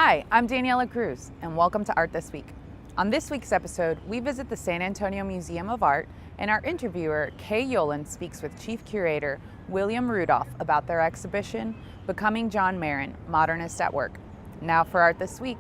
Hi, I'm Daniela Cruz, and welcome to Art This Week. On this week's episode, we visit the San Antonio Museum of Art, and our interviewer, Kay Yoland, speaks with Chief Curator William Rudolph about their exhibition, Becoming John Marin, Modernist at Work. Now for Art This Week.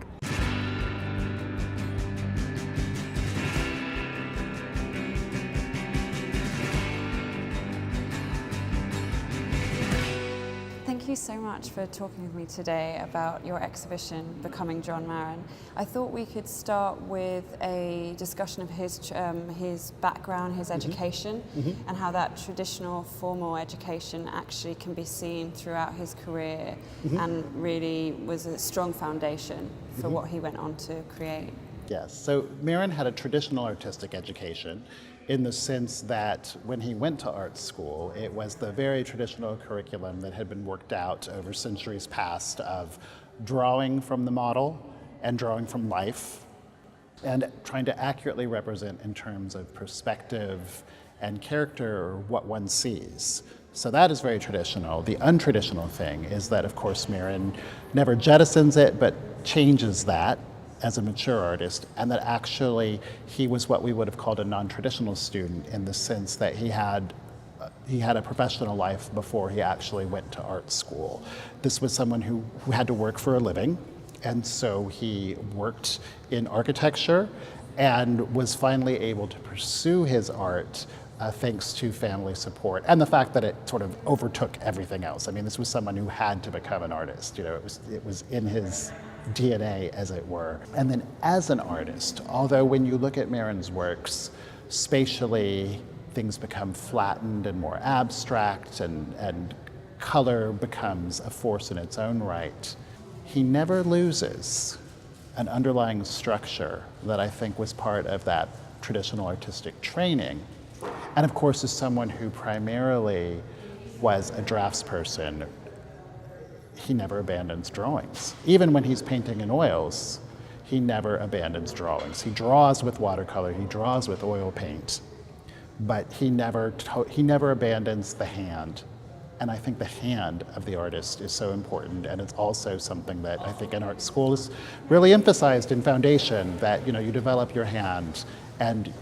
Thank you so much for talking with me today about your exhibition, Becoming John Marin. I thought we could start with a discussion of his background, his education, and how that traditional formal education actually can be seen throughout his career and really was a strong foundation for what he went on to create. Yes, so Marin had a traditional artistic education in the sense that when he went to art school, it was the very traditional curriculum that had been worked out over centuries past of drawing from the model and drawing from life and trying to accurately represent in terms of perspective and character what one sees. So that is very traditional. The untraditional thing is that, of course, Marin never jettisons it, but changes that as a mature artist, and that actually he was what we would have called a non-traditional student in the sense that he had a professional life before he actually went to art school. This was someone who had to work for a living, and so he worked in architecture and was finally able to pursue his art thanks to family support and the fact that it sort of overtook everything else. I mean, this was someone who had to become an artist. You know, it was in his DNA, as it were. And then as an artist, although when you look at Marin's works, spatially things become flattened and more abstract and color becomes a force in its own right, he never loses an underlying structure that I think was part of that traditional artistic training. And of course, as someone who primarily was a draftsperson, he never abandons drawings. Even when he's painting in oils, he never abandons drawings. He draws with watercolor, he draws with oil paint, but he never abandons the hand. And I think the hand of the artist is so important, and it's also something that I think in art school is really emphasized in foundation, that you develop your hand and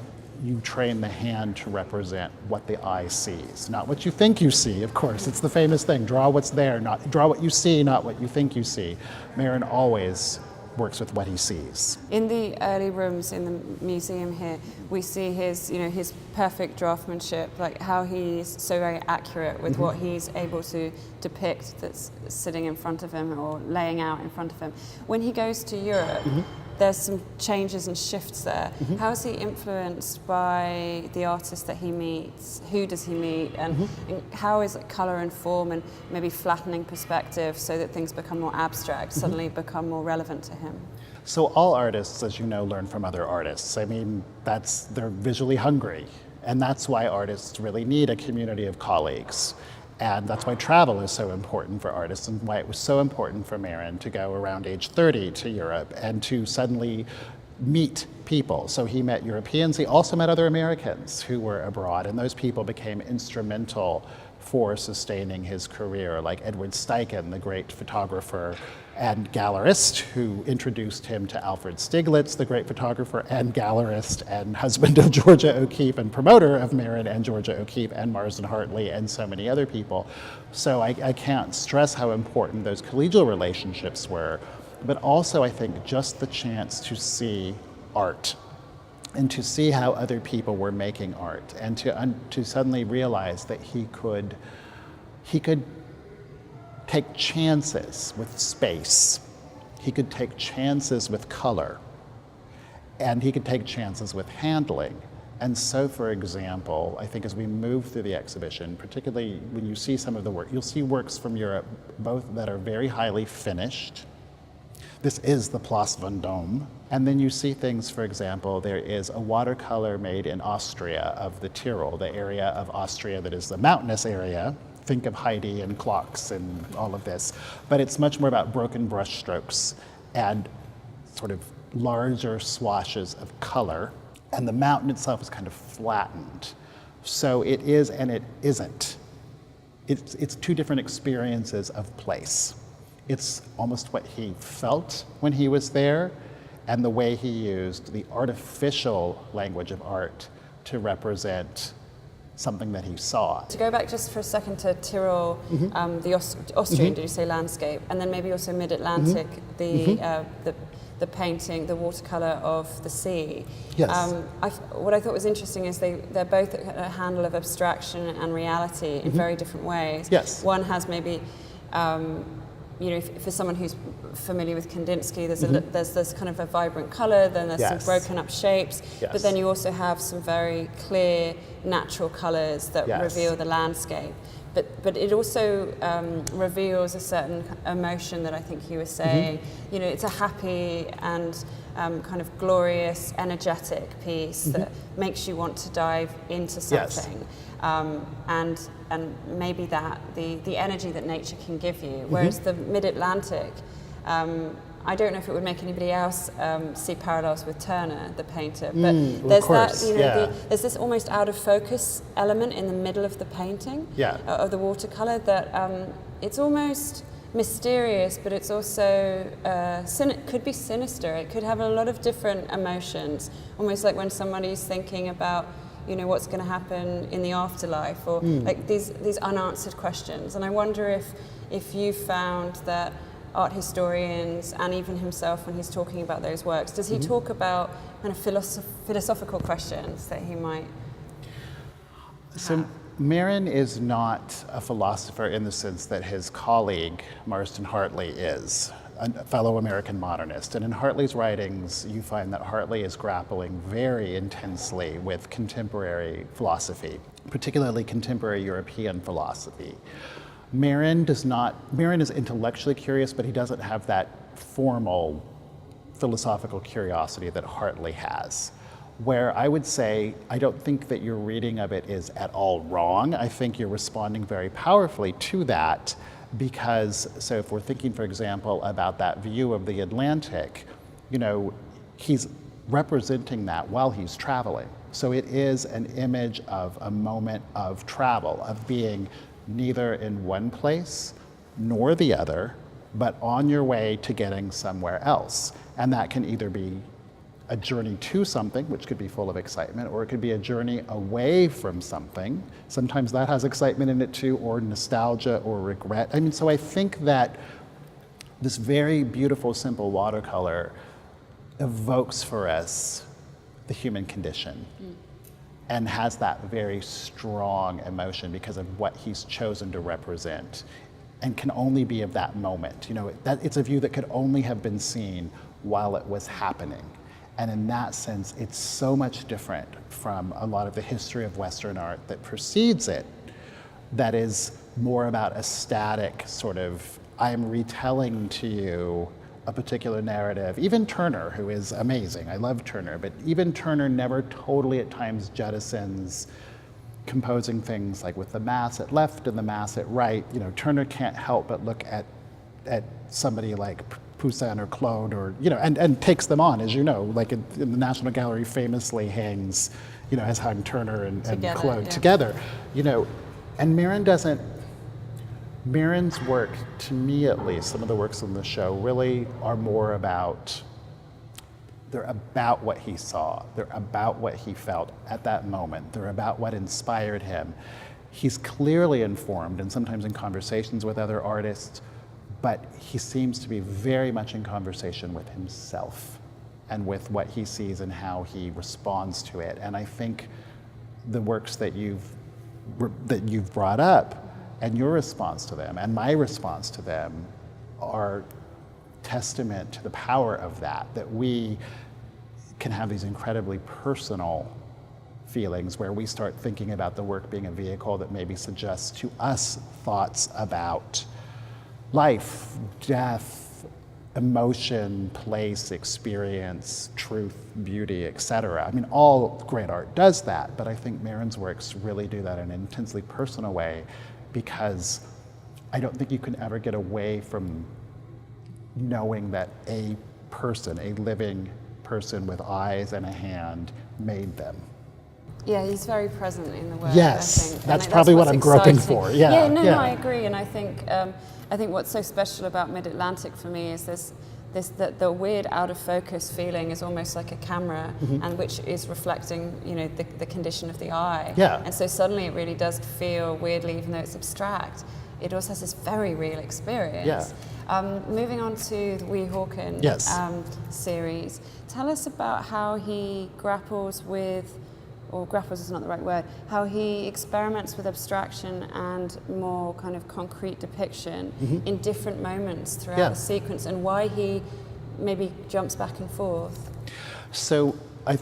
you train the hand to represent what the eye sees, not what you think you see, of course. It's the famous thing, draw what's there, draw what you see, not what you think you see. Marin always works with what he sees. In the early rooms in the museum here, we see his perfect draftsmanship, like how he's so very accurate with what he's able to depict that's sitting in front of him or laying out in front of him. When he goes to Europe, there's some changes and shifts there. How is he influenced by the artists that he meets? Who does he meet? And how is it color and form and maybe flattening perspective so that things become more abstract, suddenly become more relevant to him? So all artists, as you know, learn from other artists. I mean, they're visually hungry. And that's why artists really need a community of colleagues. And that's why travel is so important for artists and why it was so important for Marin to go around age 30 to Europe and to suddenly meet people. So he met Europeans, he also met other Americans who were abroad, and those people became instrumental for sustaining his career, like Edward Steichen, the great photographer and gallerist who introduced him to Alfred Stieglitz, the great photographer and gallerist and husband of Georgia O'Keeffe and promoter of Marin and Georgia O'Keeffe and Marsden Hartley and so many other people. So I can't stress how important those collegial relationships were, but also I think just the chance to see art and to see how other people were making art and to suddenly realize that he could take chances with space, he could take chances with color, and he could take chances with handling. And so, for example, I think as we move through the exhibition, particularly when you see some of the work, you'll see works from Europe, both that are very highly finished. This is the Place Vendôme. And then you see things, for example, there is a watercolor made in Austria of the Tyrol, the area of Austria that is the mountainous area. Think of Heidi and clocks and all of this. But it's much more about broken brush strokes and sort of larger swashes of color. And the mountain itself is kind of flattened. So it is and it isn't. It's two different experiences of place. It's almost what he felt when he was there, and the way he used the artificial language of art to represent something that he saw. To go back just for a second to Tyrol, the Austrian, did you say landscape, and then maybe also Mid-Atlantic, the painting, the watercolor of the sea. Yes. What I thought was interesting is they're both a handle of abstraction and reality in very different ways. Yes. One has maybe, for someone who's familiar with Kandinsky, there's this kind of a vibrant color, then there's some broken up shapes, but then you also have some very clear natural colors that reveal the landscape. But it also reveals a certain emotion that I think he was saying. You know, it's a happy and kind of glorious, energetic piece that makes you want to dive into something. And maybe that the energy that nature can give you. Whereas the Mid-Atlantic, I don't know if it would make anybody else see parallels with Turner, the painter, but there's course, that, there's this almost out of focus element in the middle of the painting, of the watercolor, that it's almost mysterious, but it's also could be sinister. It could have a lot of different emotions, almost like when somebody's thinking about, you know, what's going to happen in the afterlife, or like these unanswered questions. And I wonder if you found that art historians, and even himself when he's talking about those works, does he talk about kind of philosophical questions that he might have? So Marin is not a philosopher in the sense that his colleague, Marston Hartley, is, a fellow American modernist. And in Hartley's writings, you find that Hartley is grappling very intensely with contemporary philosophy, particularly contemporary European philosophy. Marin is intellectually curious, but he doesn't have that formal philosophical curiosity that Hartley has. Where I would say, I don't think that your reading of it is at all wrong. I think you're responding very powerfully to that, because, so if we're thinking, for example, about that view of the Atlantic, you know, he's representing that while he's traveling. So it is an image of a moment of travel, of being neither in one place nor the other, but on your way to getting somewhere else. And that can either be a journey to something, which could be full of excitement, or it could be a journey away from something. Sometimes that has excitement in it too, or nostalgia or regret. I mean, so I think that this very beautiful, simple watercolor evokes for us the human condition. And has that very strong emotion because of what he's chosen to represent, and can only be of that moment. You know, that it's a view that could only have been seen while it was happening. And in that sense, it's so much different from a lot of the history of Western art that precedes it, that is more about a static sort of, I am retelling to you a particular narrative. Even Turner, who is amazing, I love Turner, but even Turner never totally at times jettisons composing things like with the mass at left and the mass at right. You know, Turner can't help but look at somebody like Poussin or Claude, or, you know, and takes them on, as you know, like in the National Gallery famously hangs, you know, has hung Turner and Claude together, you know, and Marin's work, to me at least, some of the works on the show really are more about, they're about what he saw, they're about what he felt at that moment, they're about what inspired him. He's clearly informed, and sometimes in conversations with other artists, but he seems to be very much in conversation with himself and with what he sees and how he responds to it. And I think the works that you've brought up, and your response to them, and my response to them, are testament to the power of that we can have these incredibly personal feelings where we start thinking about the work being a vehicle that maybe suggests to us thoughts about life, death, emotion, place, experience, truth, beauty, etc. I mean, all great art does that, but I think Marin's works really do that in an intensely personal way, because I don't think you can ever get away from knowing that a person, a living person with eyes and a hand, made them. Yeah, he's very present in the work. Yes, I think. that's probably what I'm groping for. Yeah, no, I agree, and I think what's so special about Mid-Atlantic for me is the weird out of focus feeling is almost like a camera, and which is reflecting, the condition of the eye. Yeah. And so suddenly it really does feel weirdly, even though it's abstract, it also has this very real experience. Yeah. Moving on to the Weehawken series, tell us about how he grapples with, or grapples is not the right word, how he experiments with abstraction and more kind of concrete depiction in different moments throughout the sequence, and why he maybe jumps back and forth. So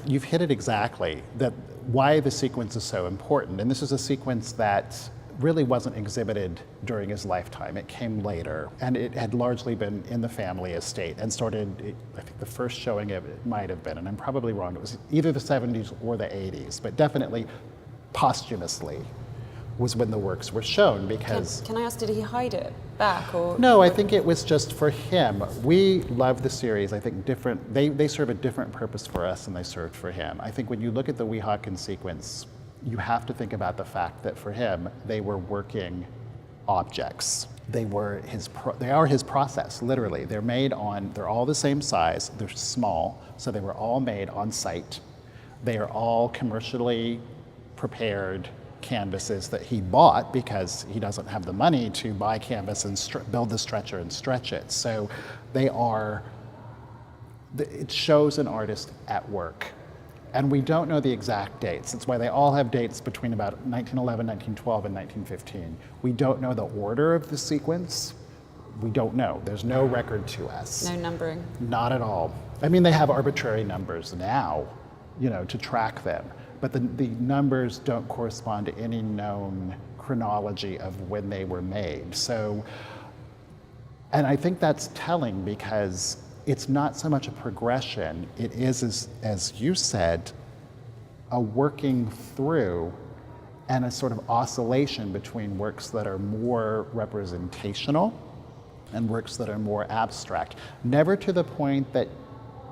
you've hit it exactly, that why the sequence is so important. And this is a sequence that really wasn't exhibited during his lifetime. It came later, and it had largely been in the family estate and started, I think the first showing of it might have been, and I'm probably wrong, it was either the 70s or the 80s, but definitely posthumously was when the works were shown, because... Can I ask, did he hide it back, or...? No, I think it was just for him. We love the series. I think they serve a different purpose for us than they served for him. I think when you look at the Weehawken sequence, you have to think about the fact that for him, they were working objects. They are his process, literally. They're all the same size, they're small, so they were all made on site. They are all commercially prepared canvases that he bought because he doesn't have the money to buy canvas and build the stretcher and stretch it. So it shows an artist at work. And we don't know the exact dates. That's why they all have dates between about 1911, 1912, and 1915. We don't know the order of the sequence. We don't know. There's no record to us. No numbering. Not at all. I mean, they have arbitrary numbers now, to track them. But the numbers don't correspond to any known chronology of when they were made. So, and I think that's telling, because it's not so much a progression, it is, as you said, a working through and a sort of oscillation between works that are more representational and works that are more abstract. Never to the point that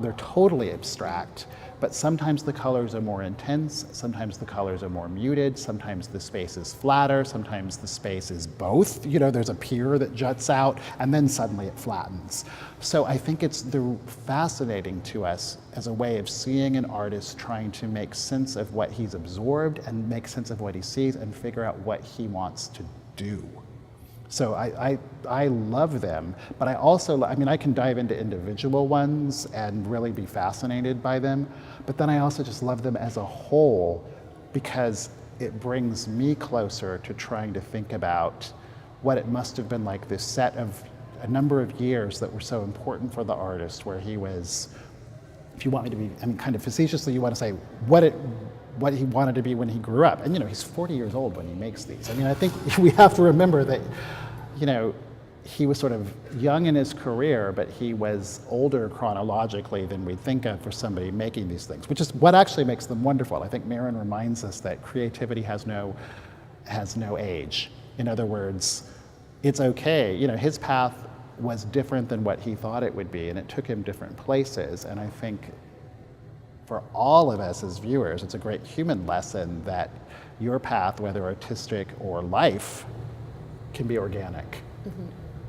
they're totally abstract, but sometimes the colors are more intense, sometimes the colors are more muted, sometimes the space is flatter, sometimes the space is both. There's a pier that juts out, and then suddenly it flattens. So I think it's fascinating to us as a way of seeing an artist trying to make sense of what he's absorbed and make sense of what he sees and figure out what he wants to do. So I love them, but I also, I can dive into individual ones and really be fascinated by them, but then I also just love them as a whole, because it brings me closer to trying to think about what it must have been like, this set of a number of years that were so important for the artist, where he was, if you want me to be, kind of facetiously, you want to say what he wanted to be when he grew up. And he's 40 years old when he makes these. I think we have to remember that, he was sort of young in his career, but he was older chronologically than we'd think of for somebody making these things, which is what actually makes them wonderful. I think Marin reminds us that creativity has no age. In other words, it's okay. His path was different than what he thought it would be, and it took him different places. And I think for all of us as viewers, it's a great human lesson that your path, whether artistic or life, can be organic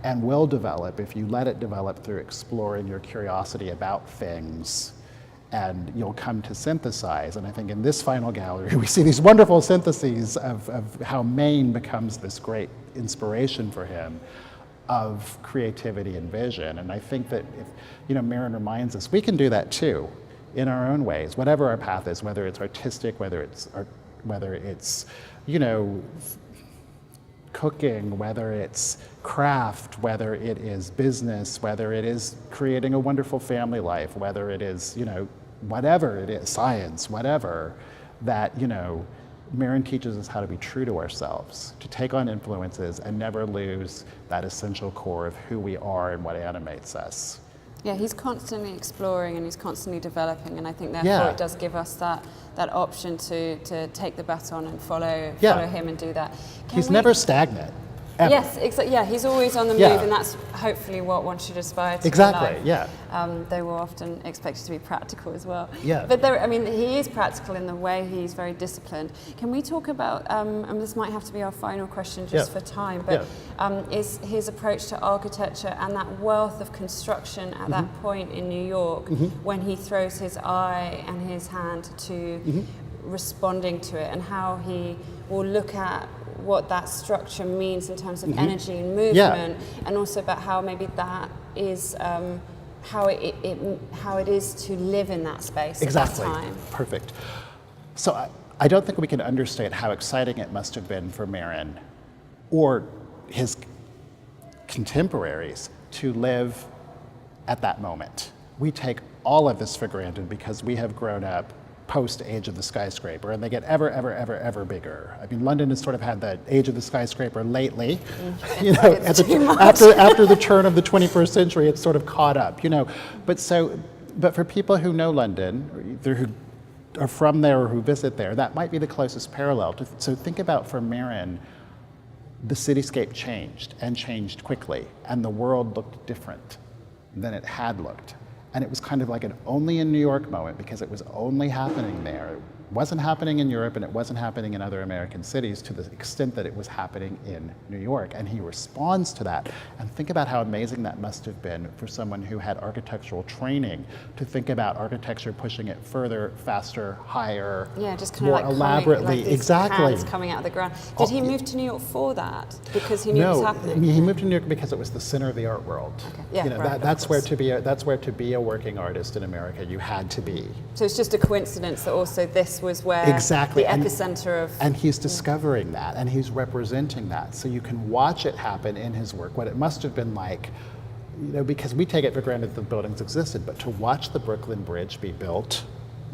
and will develop if you let it develop through exploring your curiosity about things, and you'll come to synthesize. And I think in this final gallery, we see these wonderful syntheses of how Maine becomes this great inspiration for him of creativity and vision. And I think that if, Marin reminds us, we can do that too, in our own ways, whatever our path is, whether it's artistic, whether it's cooking, whether it's craft, whether it is business, whether it is creating a wonderful family life, whether it is, whatever it is, science, whatever, that, Marin teaches us how to be true to ourselves, to take on influences and never lose that essential core of who we are and what animates us. Yeah, he's constantly exploring and he's constantly developing, and I think therefore it does give us that option to take the baton and follow him and do that. He's never stagnant. ever. Yes, exactly. Yeah, he's always on the move, Yeah. and that's hopefully what one should aspire to. Exactly, in life. yeah. They were often expected to be practical as well. Yeah. But there, I mean, he is practical in the way he's very disciplined. Can we talk about, and this might have to be our final question just Yeah. for time, but Yeah. is his approach to architecture and that wealth of construction at that point in New York when he throws his eye and his hand to responding to it, and how he will look at what that structure means in terms of energy and movement, and also about how maybe that is how it is to live in that space Exactly. at that time. Perfect. So I don't think we can understate how exciting it must have been for Marin or his contemporaries to live at that moment. We take all of this for granted because we have grown up post-age of the skyscraper, and they get ever bigger. I mean, London has sort of had the age of the skyscraper lately. You know, after the turn of the 21st century, it's sort of caught up. You know, but for people who know London, either who are from there or who visit there, that might be the closest parallel. So think about, for Marin, the cityscape changed, and changed quickly, and the world looked different than it had looked. And it was kind of like an only in New York moment, because it was only happening there. It wasn't happening in Europe, and it wasn't happening in other American cities to the extent that it was happening in New York. And he responds to that. And think about how amazing that must have been for someone who had architectural training to think about architecture pushing it further, faster, higher, Yeah, just kind more of like elaborately. Coming, like these Exactly. hands coming out of the ground. Did he move to New York for that? Because he knew it was No, happening? he moved to New York because it was the center of the art world. Okay. Yeah, you know, right, that's of where course. to be a working artist in America, you had to be. So it's just a coincidence that also this was where Exactly. the And- epicenter of... And he's discovering that, and he's representing that. So you can watch it happen in his work, what it must have been like, you know, because we take it for granted that the buildings existed, but to watch the Brooklyn Bridge be built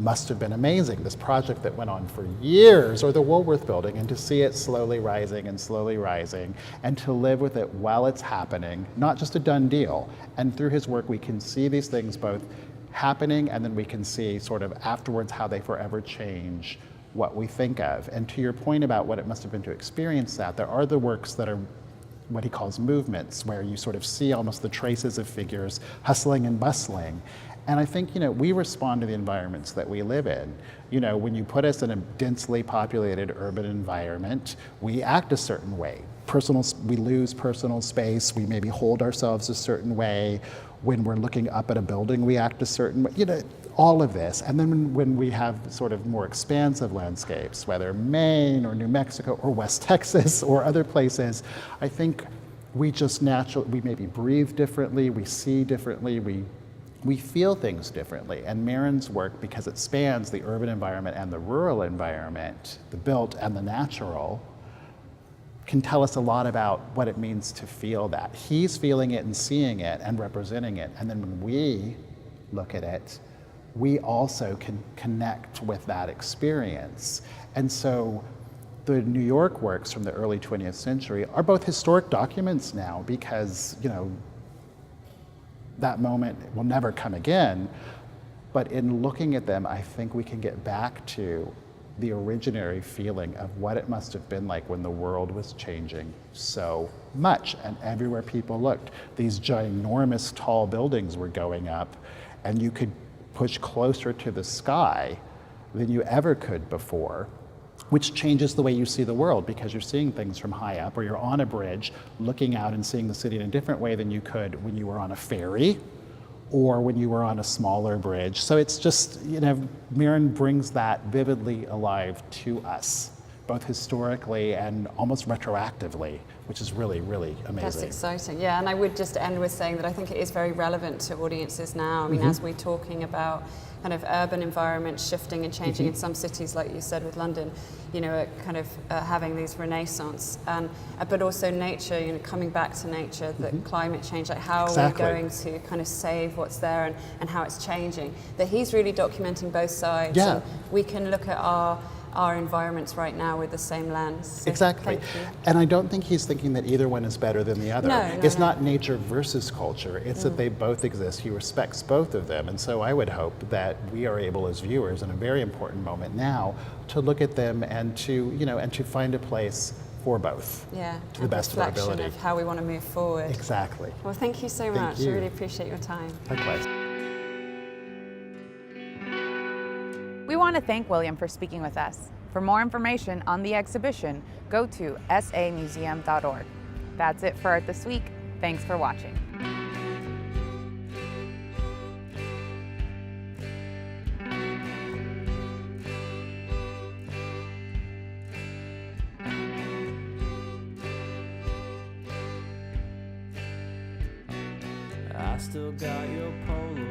must have been amazing. This project that went on for years, or the Woolworth Building, and to see it slowly rising, and to live with it while it's happening, not just a done deal. And through his work, we can see these things both happening, and then we can see sort of afterwards how they forever change what we think of. And to your point about what it must have been to experience that, there are the works that are what he calls movements, where you sort of see almost the traces of figures hustling and bustling. And I think, you know, we respond to the environments that we live in. You know, when you put us in a densely populated urban environment, we act a certain way. We lose personal space, we maybe hold ourselves a certain way. When we're looking up at a building, we act a certain way, you know, all of this. And then when we have sort of more expansive landscapes, whether Maine or New Mexico or West Texas or other places, I think we just we maybe breathe differently, we see differently, we feel things differently. And Marin's work, because it spans the urban environment and the rural environment, the built and the natural, can tell us a lot about what it means to feel that. He's feeling it and seeing it and representing it. And then when we look at it, we also can connect with that experience. And so the New York works from the early 20th century are both historic documents now, because, you know, that moment will never come again. But in looking at them, I think we can get back to the originary feeling of what it must have been like when the world was changing so much, and everywhere people looked, these ginormous tall buildings were going up, and you could push closer to the sky than you ever could before, which changes the way you see the world, because you're seeing things from high up, or you're on a bridge looking out and seeing the city in a different way than you could when you were on a ferry or when you were on a smaller bridge. So it's just, you know, Marin brings that vividly alive to us, both historically and almost retroactively, which is really, really amazing. That's exciting, yeah. And I would just end with saying that I think it is very relevant to audiences now. I mean, as we're talking about kind of urban environments shifting and changing in some cities, like you said with London, you know, kind of having these renaissance, but also nature, you know, coming back to nature, the climate change, like how Exactly. are we going to kind of save what's there and how it's changing. That he's really documenting both sides. Yeah. And we can look at our environments right now with the same lens. So Exactly. thank you. And I don't think he's thinking that either one is better than the other. No, it's no. not nature versus culture, it's that they both exist. He respects both of them. And so I would hope that we are able as viewers in a very important moment now to look at them and to, you know, and to find a place for both. Yeah, to the best of our reflection ability. of how we want to move forward. Exactly. Well, thank you so much. you. I really appreciate your time. Likewise. We want to thank William for speaking with us. For more information on the exhibition, go to samuseum.org. That's it for Art This Week. Thanks for watching. I still got your Polaroid.